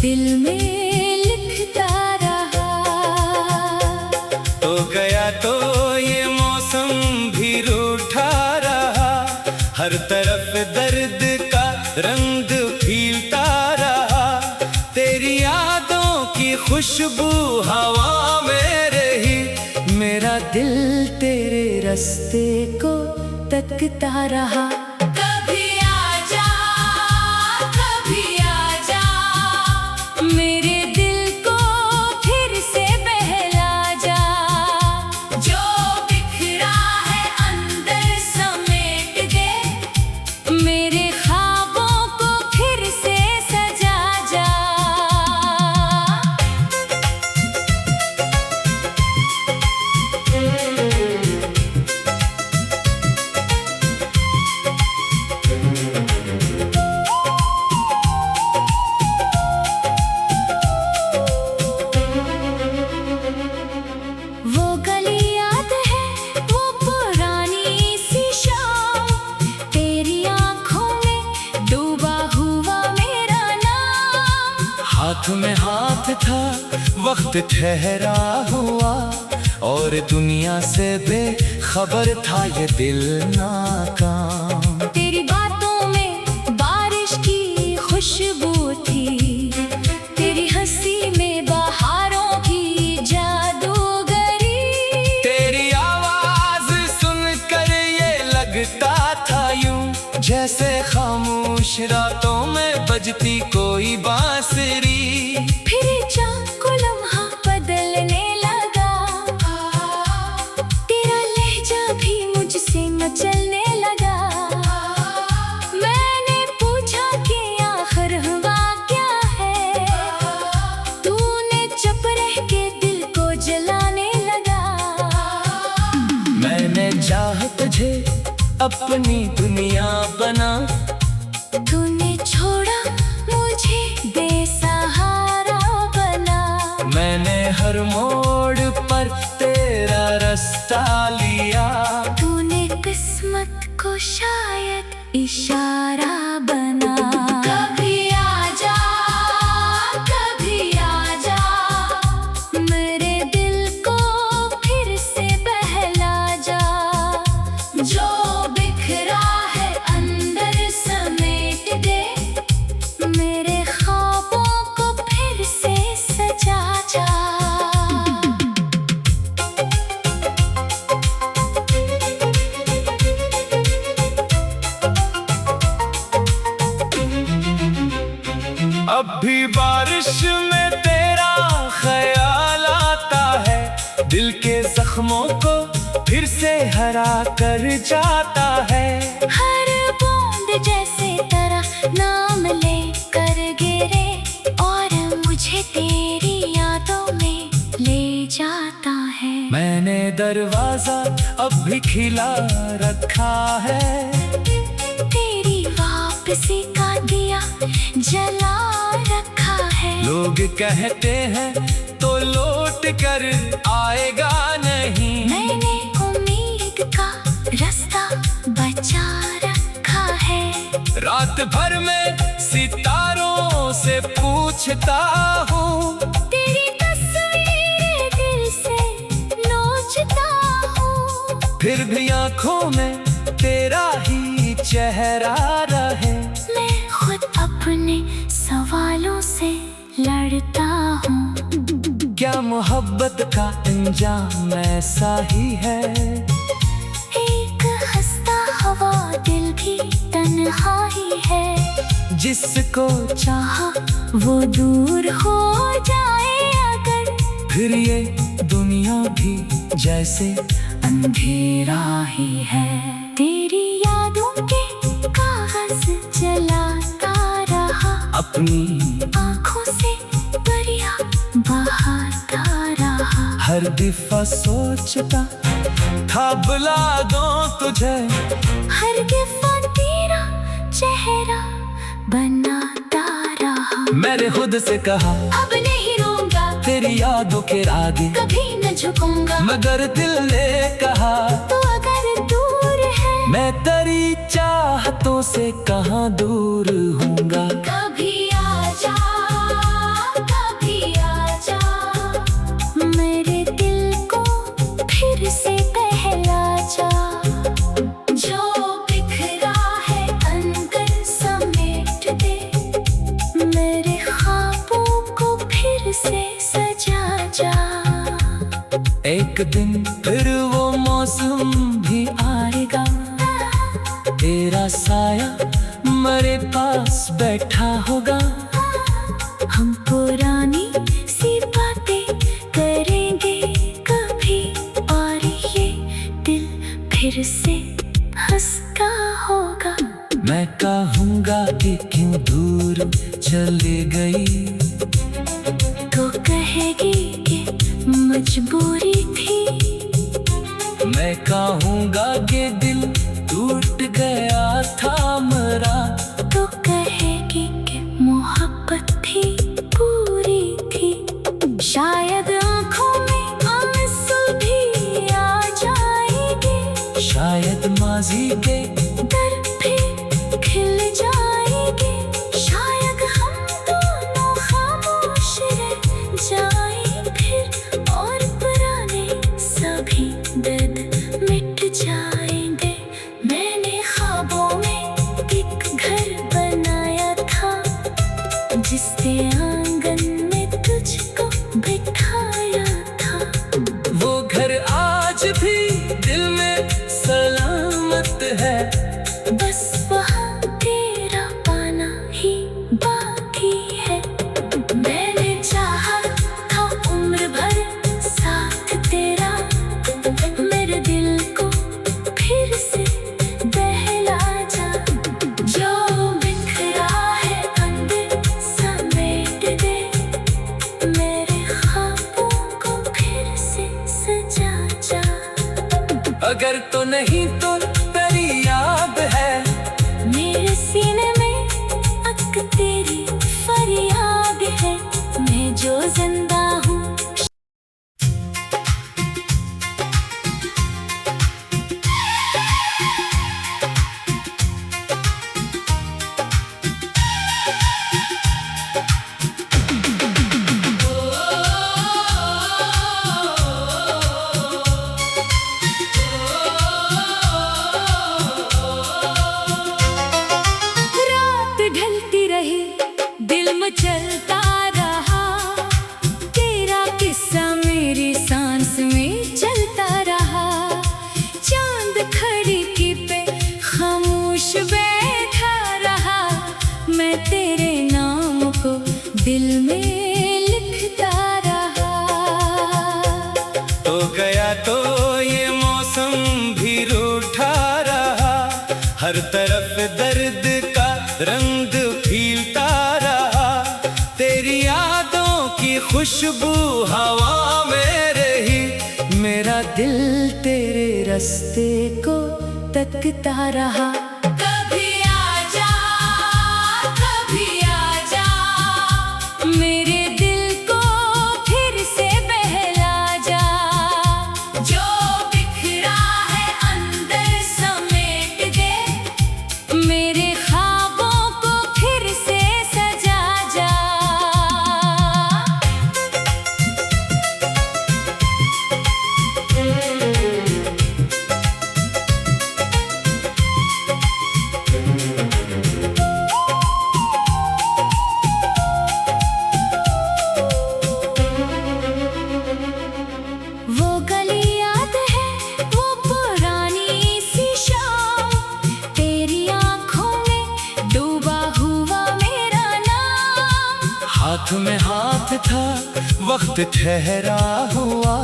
दिल में लिखता रहा। तो गया तो ये मौसम भी रूठा रहा, हर तरफ दर्द का रंग फीलता रहा। तेरी यादों की खुशबू हवा में रही, मेरा दिल तेरे रास्ते को तकता रहा। कभी आजा, कभी आजा, मेरे दिल को फिर से बहला जा। जो बिखरा है अंदर समेट दे, मेरे ख्वाबों को फिर से सजा जा। वो गली याद है, वो पुरानी सी शाम, तेरी आंखों में डूबा हुआ मेरा नाम। हाथ में हाथ था, वक्त ठहरा हुआ, और दुनिया से बेखबर था ये दिल नाकाम। तेरी बातों में बारिश की खुशबू थी, तेरी हंसी में बहारों की जादूगरी। तेरी आवाज सुनकर ये लगता था यूं, जैसे खामोश रातों में बजती कोई बांसुरी। फिर चाँद को लम्हा बदलने लगा, तेरा लहजा भी मुझसे न चलने लगा। मैंने पूछा कि आखिर हुआ क्या है, तूने चुप रह के दिल को जलाने लगा। मैंने चाहा तुझे अपनी दुनिया बना, तूने छोड़ा मुझे बेसहारा बना। मैंने हर मोड़ पर तेरा रास्ता लिया। तूने किस्मत को शायद इशारा बना। कभी आजा, कभी आजा, मेरे दिल को फिर से बहला जा। जो बिखरा है अंदर समेट दे, मेरे ख्वाबों को फिर से सजा जा। अब भी बारिश में तेरा ख्याल आता है, दिल के जख्मों को फिर से हरा कर जाता है। हर बूंद जैसे तरह नाम ले कर गिरे, और मुझे तेरी यादों में ले जाता है। मैंने दरवाजा अब भी खिला रखा है, तेरी वापसी का दिया जला रखा है। लोग कहते हैं तो लौट कर आएगा नहीं। मैंने उम्मीद का रास्ता बचा रखा है। रात भर में सितारों से पूछता हूँ, तेरी तस्वीर दिल से नोचता हूँ। फिर भी आंखों में तेरा ही चेहरा रहे। मैं खुद अपने सवालों से लड़ता हूँ। क्या मोहब्बत का अंजाम ऐसा ही है? एक हंसता हवा दिल भी तन्हाई है। जिसको चाहा वो दूर हो जाए अगर, फिर ये दुनिया भी जैसे अंधेरा ही है। तेरी यादों के कागज जलाता रहा, अपनी आँखों से दरिया बहाता रहा। हर दफा सोचता था बुला दूं तुझे, हर दफा तेरा चेहरा बनाता रहा। मैंने खुद से कहा अब नहीं रोऊंगा, तेरी यादों के आगे कभी न झुकूंगा। मगर दिल ने कहा तो अगर दूर है, मैं तेरी चाहतों से कहाँ दूर हूँगा। कभी आजा, एक दिन फिर वो मौसम भी आएगा, तेरा साया मेरे पास बैठा होगा। हम पुरानी सी बातें करेंगे कभी, और ये दिल फिर से हंसता होगा। मैं कहूँगा कि क्यों दूर चली गई, तो कहेगी कि मजबूरी थी। मैं कहूँगा कि दिल टूट गया था मेरा, तो कहेगी कि मोहब्बत थी पूरी थी। शायद आँखों में आंसू भी आ जाएंगे, शायद माजी के दर्द भी खिल जाएंगे। शायद हम दोनों खामोश रह जाएं फिर, और पुराने सभी दर्द मिट जाएंगे। मैंने ख्वाबों में एक घर बनाया था, जिसके आंगन में तुझको बिठाया था। वो घर आज भी दिल में सलामत है, बस वहाँ तेरा पाना ही बाकी है। मैंने चाहा था उम्र भर साथ तेरा, मेरे दिल को फिर से बहला जा। जो बिखरा है अंदर समेट दे, मेरे ख्वाबों को फिर से सजा जा। अगर तो नहीं तो तेरी याद है, मेरे सीने में अक तेरी फरियाद है। मैं जो जिंदा हूँ, रात ढलती रही दिल मचलता रहा, तेरा किस्सा मेरी सांस में चलता रहा। चांद खिड़की पे खामोश बैठा रहा, मैं तेरे नाम को दिल में लिखता रहा। तो गया तो ये मौसम भी रूठा रहा, हर तरफ दर्द का रंग फीलता रहा। तेरी यादों की खुशबू हवा में रही, मेरा दिल तेरे रास्ते को तकता रहा। कभी आजा, कभी आजा, मेरे दिल को फिर से बहला जा। जो बिखरा है अंदर समेट दे, मेरे ख्वाबों को फिर से सजा जा। वो गली याद है, वो पुरानी सी शाम, तेरी आंखों में डूबा हुआ मेरा नाम। हाथ में हाथ था वक्त ठहरा हुआ,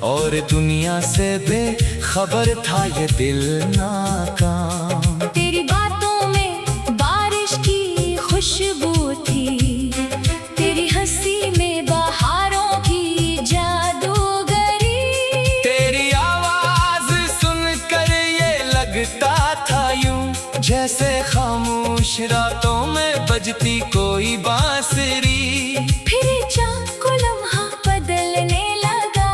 और दुनिया से बेखबर था ये दिल नाकाम। तेरी बातों में बारिश की खुशबू थी, तेरी हंसी में बहारों की जादूगरी। तेरी आवाज सुनकर ये लगता था यूं, जैसे खामोश रातों में बजती कोई बांसुरी। फिर चाँद को लम्हा बदलने लगा,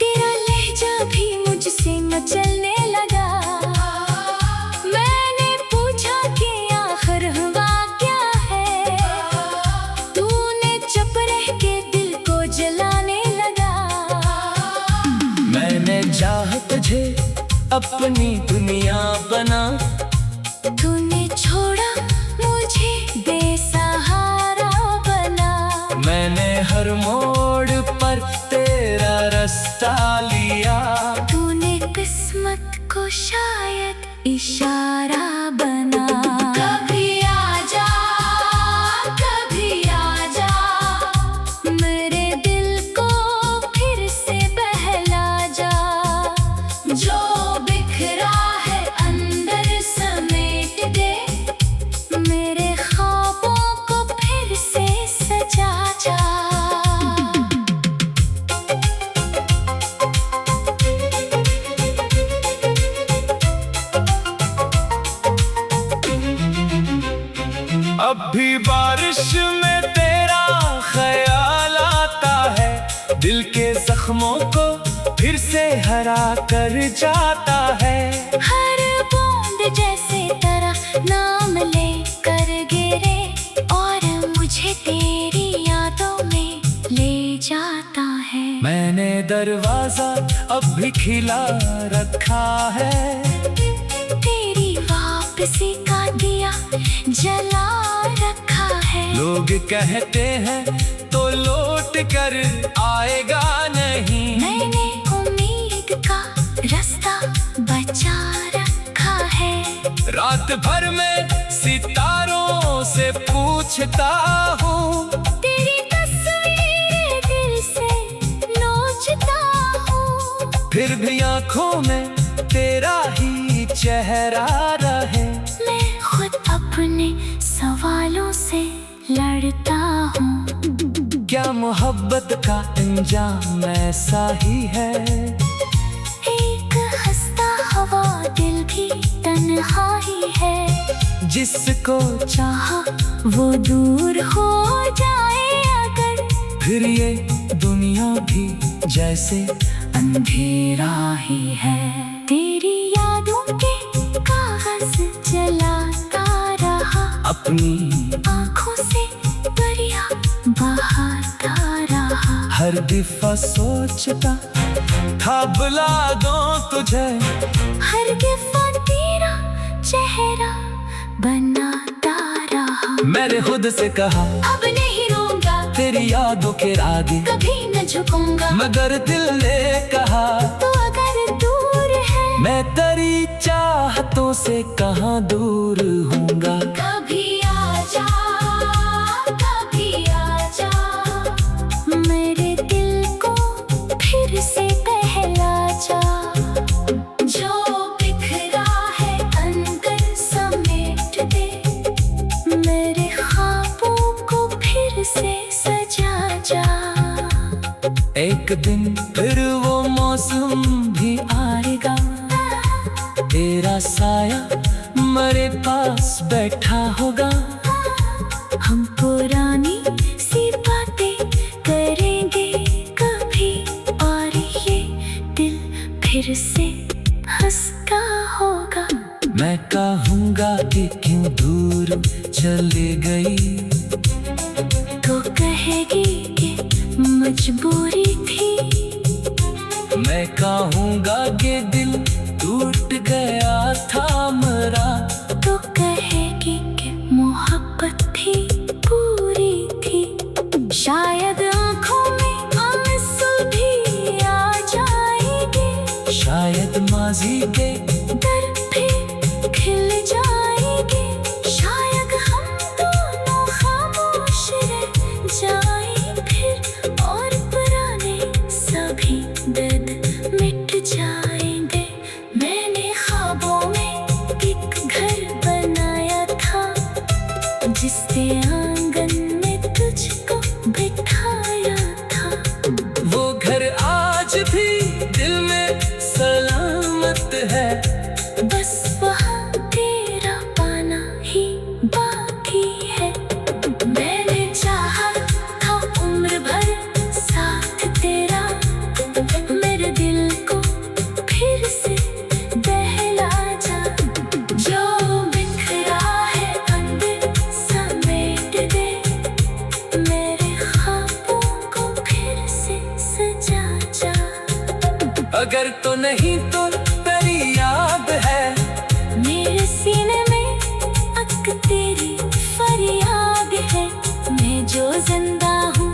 तेरा लहजा भी मुझसे मचलने लगा। मैंने पूछा कि आखिर हुआ क्या है, तूने चुप रह के दिल को जलाने लगा। मैंने चाहा तुझे अपनी दुनिया बना, तूने छोड़ा मुझे बेसहारा बना। मैंने हर मोड़ पर बचा लिया। तूने किस्मत को शायद इशारा बना। कभी आजा, कभी आजा, मेरे दिल को फिर से बहला जा। जो बिखरा है अंदर समेट दे, मेरे ख्वाबों को फिर से सजा जा। अब भी बारिश में तेरा ख्याल आता है, दिल के जख्मों को फिर से हरा कर जाता है। हर बूंद जैसे तरह नाम ले कर गिरे, और मुझे तेरी यादों में ले जाता है। मैंने दरवाजा अब भी खिला रखा है, तेरी वापसी का दिया जला रखा है। लोग कहते हैं तो लौट कर आएगा नहीं, मैंने उम्मीद का रास्ता बचा रखा है। रात भर में सितारों से पूछता हूँ, तेरी तस्वीर दिल से नोचता हूँ। फिर भी आँखों में तेरा ही चेहरा रहे। मैं खुद अपने सवालों से लड़ता हूँ। क्या मोहब्बत का अंजाम ऐसा ही है? एक हंसता हवा दिल भी तन्हा ही है। जिसको चाहा वो दूर हो जाए अगर, फिर ये दुनिया भी जैसे अंधेरा ही है। तेरी यादों के कागज जलाता रहा, अपनी आँखों से दरिया बहाता रहा। हर दफा सोचता था बुला दो तुझे, हर दफा तेरा चेहरा बनाता रहा। मैंने खुद से कहा अब नहीं रोऊंगा, तेरी यादों के आगे कभी न झुकूंगा। मगर दिल ने कहा तो अगर दूर है, मैं तेरी चाहतों से कहाँ दूर हूँगा। कभी आजा, कभी आजा, मेरे दिल को फिर से बहला जा। जो बिखरा है अंदर समेट दे, मेरे ख्वाबों को फिर से सजा जा। एक दिन फिर वो मौसम भी आएगा, तेरा साया मेरे पास बैठा होगा। हम पुरानी सी बातें करेंगे कभी, और ये दिल फिर से हंसता होगा। मैं कहूँगा कि क्यों दूर चली गई, तो कहेगी कि मजबूरी थी। मैं कहूँगा कि दिल टूट गया था मेरा, तो कहेगी कि मोहब्बत थी पूरी थी। शायद आँखों में आंसू भी आ जाएंगे, शायद माजी के दर्द भी खिल जाएंगे। शायद हम दोनों खामोश रह जाएं फिर, और पुराने सभी दर्द मिट जाएंगे। मैंने ख्वाबों में एक घर बनाया था, जिसके आंगन में तुझको बिठाया था। वो घर आज भी दिल में सलामत है, बस वहाँ तेरा पाना ही बाकी है। मैंने चाहा था उम्र भर साथ तेरा, मेरे दिल को फिर से बहला जा। जो बिखरा है अंदर समेट दे, मेरे ख्वाबों को फिर से सजा जा। अगर तो नहीं तो तेरी याद है, मेरे सीने में अक तेरी फरियाद है। मैं जो जिंदा हूँ,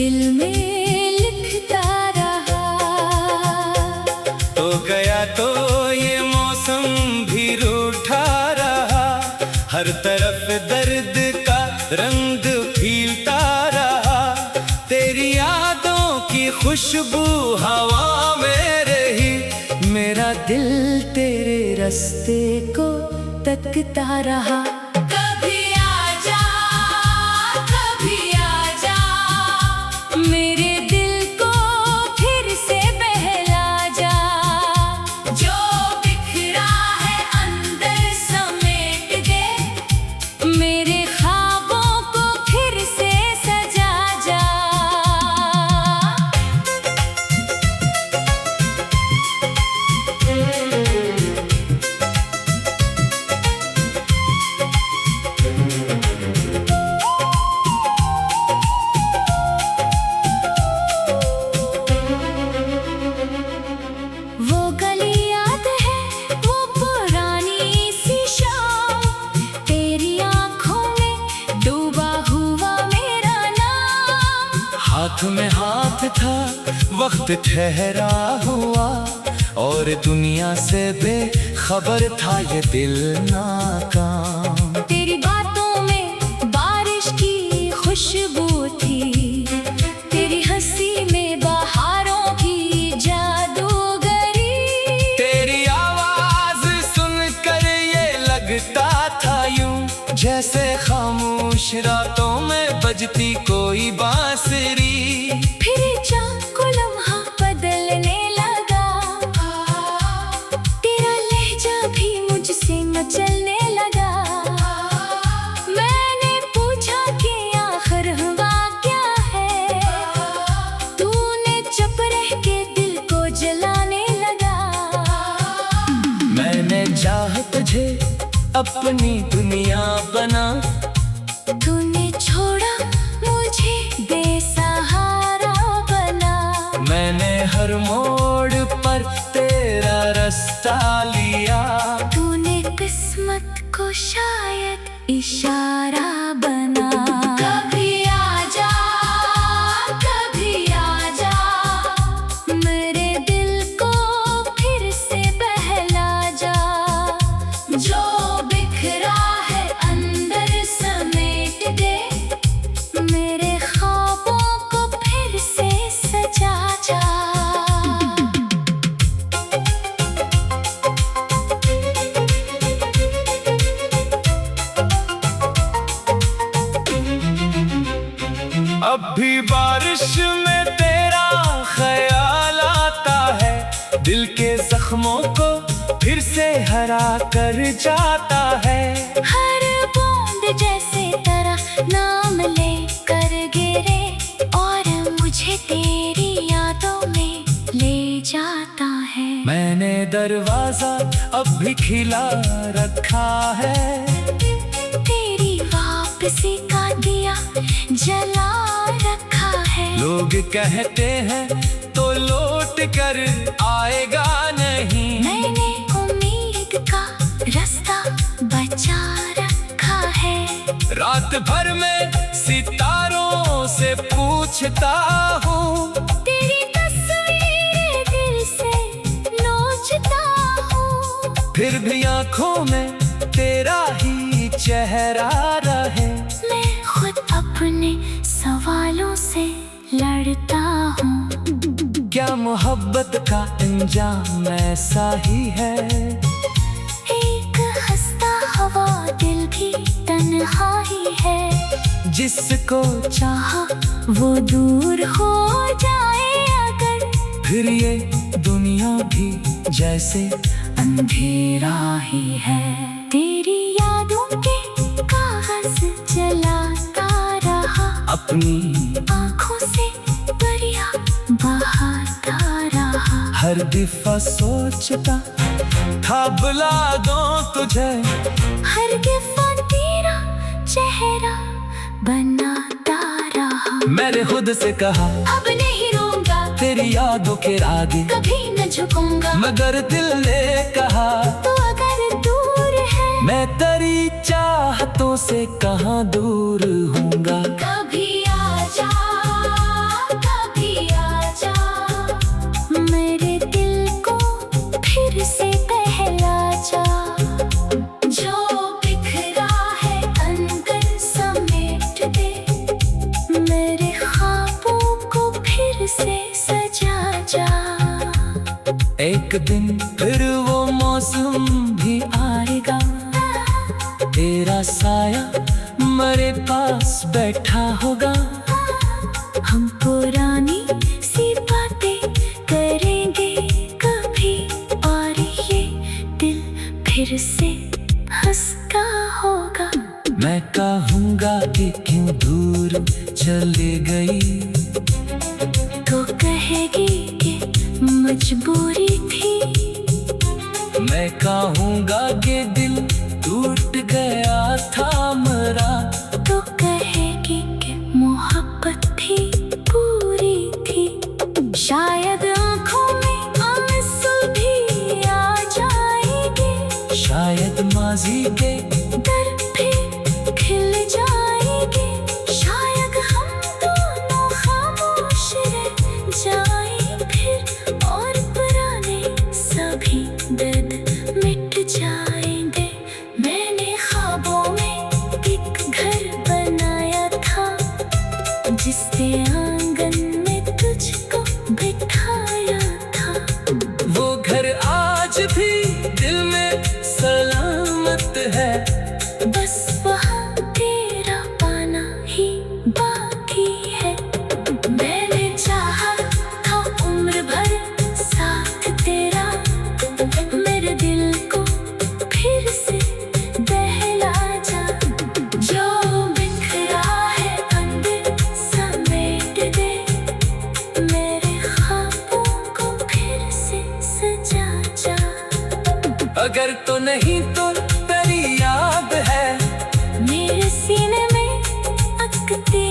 दिल में लिखता रहा। तो गया तो ये मौसम भी रूठा रहा, हर तरफ दर्द का रंग फीलता रहा। तेरी यादों की खुशबू हवा में रही, मेरा दिल तेरे रास्ते को तकता रहा। कभी आजा, कभी आजा, मेरे दिल को फिर से बहला जा। जो बिखरा है अंदर समेट दे, मेरे ख्वाबों को फिर से सजा जा। वो गली याद है, वो पुरानी सी शाम, तेरी आंखों में डूबा हुआ मेरा नाम। हाथ में हाथ था, वक्त ठहरा हुआ, और दुनिया से बेखबर था ये दिल नाकाम। तेरी बातों में बारिश की खुशबू थी, तेरी हंसी में बहारों की जादूगरी। तेरी आवाज सुनकर ये लगता था यूं, जैसे खामोश रातों में बजती कोई बांसुरी। फिर चाको लम्हा बदलने लगा, तेरा लहजा भी मुझसे मचलने लगा। मैंने पूछा कि आखिर हुआ क्या है, तूने चुप रह के दिल को जलाने लगा। मैंने चाहा तुझे अपनी दुनिया बना, तूने छोड़ा मुझे बेसहारा बना। मैंने हर मोड़ पर तेरा रास्ता लिया। तूने किस्मत को शायद इशारा बना। कभी आजा, कभी आजा, मेरे दिल को फिर से बहला जा। जो बिखरा है अंदर समेट दे, मेरे ख्वाबों को फिर से सजा जा। अब भी बारिश में तेरा ख्याल आता है, दिल के जख्मों को फिर से हरा कर जाता है। हर बूंद जैसे तरह नाम ले कर गिरे, और मुझे तेरी यादों में ले जाता है। मैंने दरवाजा अब भी खिला रखा है, तेरी वापसी का दिया जला रखा है। लोग कहते हैं तो लौट कर आएगा नहीं, मैंने उम्मीद का रास्ता बचा रखा है। रात भर में सितारों से पूछता हूँ, तेरी तस्वीर दिल से नोचता हूँ। फिर भी आंखों में तेरा ही चेहरा रहे। मैं खुद अपने सवालों से लड़ता हूँ। क्या मोहब्बत का अंजाम ऐसा ही है? एक हंसता हवा दिल भी तन्हा ही है। जिसको चाहा वो दूर हो जाए अगर, फिर ये दुनिया भी जैसे अंधेरा ही है। तेरी यादों के कागज जलाता रहा, अपनी आँखों से दरिया बहाता रहा। हर दफा सोचता था बुला दो तुझे, हर दफा तेरा चेहरा बनाता रहा। मैंने खुद से कहा अब नहीं रोऊंगा, तेरी यादों के आगे कभी न झुकूंगा। मगर दिल ने कहा तो अगर दूर है, मैं तेरी चाहतों से कहाँ दूर हूँगा। कभी आजा, एक दिन फिर वो मौसम भी आएगा, तेरा साया मेरे पास बैठा होगा। हम पुरानी सी बातें करेंगे कभी, और ये दिल फिर से हंसता होगा। मैं कहूँगा कि क्यों दूर चले गई, तो कहेगी कि मजबूरी थी। मैं कहूँगा कि दिल टूट गया था मेरा, तो कहेगी कि मोहब्बत थी पूरी थी। शायद आँखों में आंसू भी आ जाएंगे, शायद माजी के दर पे खिल जाएंगे। शायद हम दोनों खामोश रह जाएं फिर, और पुराने सभी दर्द मिट जाएंगे। मैंने ख्वाबों में एक घर बनाया था, जिसके आंगन में तुझको बिठाया था। वो घर आज भी दिल में सलामत है, बस वहाँ तेरा पाना ही बाकी है। मैंने चाहा था उम्र भर साथ तेरा, मेरे दिल को फिर से बहला जा। जो बिखरा है अंदर समेट दे, मेरे ख्वाबों को फिर से सजा जा। अगर तो नहीं तो तेरी याद है मेरे सीने में अकती